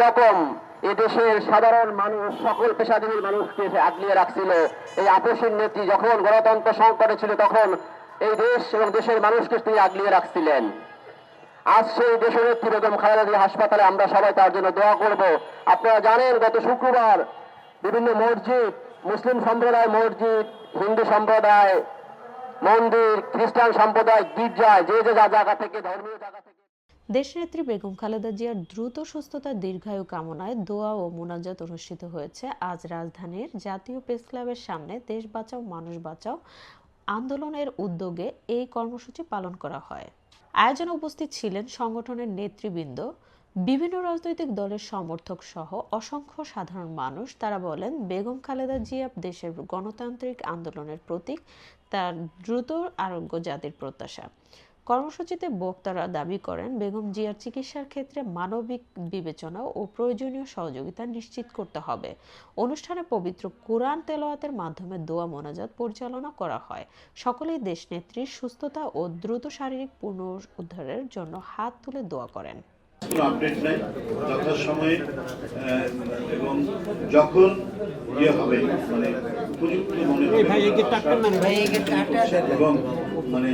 যেরকম এদেশের সাধারণ মানুষ সকল পেশাজীবী মানুষকে সে আগলিয়ে রাখছিল, এই আপসীর নেত্রী যখন গণতন্ত্র সংকটে ছিল তখন এই দেশ এবং দেশের মানুষকে তিনি আগলিয়ে রাখছিলেন। আজ সেই দেশের নেত্রী বেগম খালেদা জিয়া হাসপাতালে আমরা সবাই তার জন্য দোয়া করব। আপনারা জানেন গত শুক্রবার বিভিন্ন মসজিদ, মুসলিম সম্প্রদায় মসজিদ, হিন্দু সম্প্রদায় মন্দির, খ্রিস্টান সম্প্রদায় গির্জায়, যে যে জায়গা থেকে ধর্মীয় জায়গা থেকে দেশনেত্রী বেগম খালেদা জিয়ার দ্রুত সুস্থতার দীর্ঘায়ু কামনায় দোয়া ও মোনাজাত অনুষ্ঠিত হয়েছে আজ রাজধানীর জাতীয় প্রেস ক্লাবের সামনে। দেশ বাঁচাও মানুষ বাঁচাও আন্দোলনের উদ্যোগে এই কর্মসূচি পালন করা হয়। আয়োজনে উপস্থিত ছিলেন সংগঠনের নেতৃবৃন্দ, বিভিন্ন রাজনৈতিক দলের সমর্থক সহ অসংখ্য সাধারণ মানুষ। তারা বলেন, বেগম খালেদা জিয়া দেশের গণতান্ত্রিক আন্দোলনের প্রতীক, তার দ্রুত আরোগ্য জাতির প্রত্যাশা। কর্মসূচিতে বক্তারা দাবি করেন, বেগম জিয়ার চিকিৎসার ক্ষেত্রে মানবিক বিবেচনা ও প্রয়োজনীয় সহযোগিতা নিশ্চিত করতে হবে। অনুষ্ঠানে পবিত্র কোরআন তেলাওয়াতের মাধ্যমে দোয়া মোনাজাত পরিচালনা করা হয়। সকলেই দেশনেত্রীর সুস্থতা ও দ্রুত শারীরিক পুনরুদ্ধারের জন্য হাত তুলে দোয়া করেন। কোনো আপডেট নাই, যথাসময়ে এবং যখন ইয়ে হবে মানে উপযুক্ত মনে হবে এবং মানে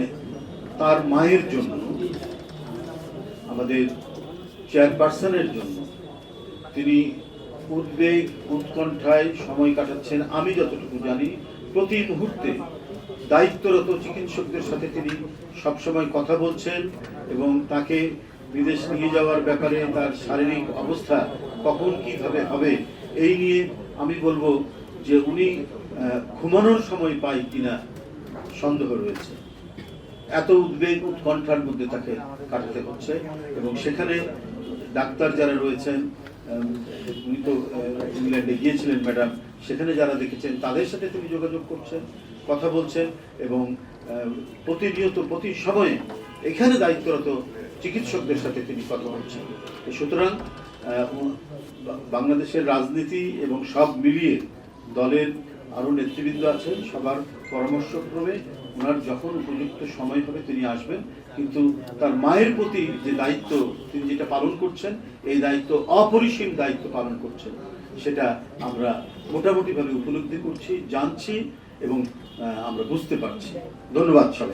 তার মায়ের জন্য, আমাদের চেয়ারপারসনের জন্য তিনি উদ্বেগ উৎকণ্ঠায় সময় কাটাচ্ছেন। আমি যতটুকু জানি প্রতি মুহূর্তে দায়িত্বরত চিকিৎসকদের সাথে তিনি সবসময় কথা বলছেন এবং তাকে বিদেশ নিয়ে যাওয়ার ব্যাপারে তার শারীরিক অবস্থা কখন কিভাবে হবে এই নিয়ে আমি বলবো যে উনি ঘুমানোর সময় পাই কিনা সন্দেহ রয়েছে। এত উদ্বেগ উৎকণ্ঠার মধ্যে তাকে কাটাতে হচ্ছে এবং সেখানে ডাক্তার যারা রয়েছেন, উনি তো ইংল্যান্ডে গিয়েছিলেন ম্যাডাম, সেখানে যারা দেখেছেন তাদের সাথে তিনি যোগাযোগ করছেন, কথা বলছেন এবং প্রতিনিয়ত প্রতি সময়ে এখানে দায়িত্বরত চিকিৎসকদের সাথে তিনি কথা বলছেন। সুতরাং বাংলাদেশের রাজনীতি এবং সব মিলিয়ে দলের আরও নেতৃবৃন্দ আছেন, সবার পরামর্শক্রমে ওনার যখন উপযুক্ত সময় হবে তিনি আসবেন। কিন্তু তার মায়ের প্রতি যে দায়িত্ব তিনি যেটা পালন করছেন, এই দায়িত্ব অপরিসীম দায়িত্ব পালন করছেন, সেটা আমরা মোটামুটিভাবে উপলব্ধি করছি, জানছি এবং আমরা বুঝতে পারছি। ধন্যবাদ সবাই।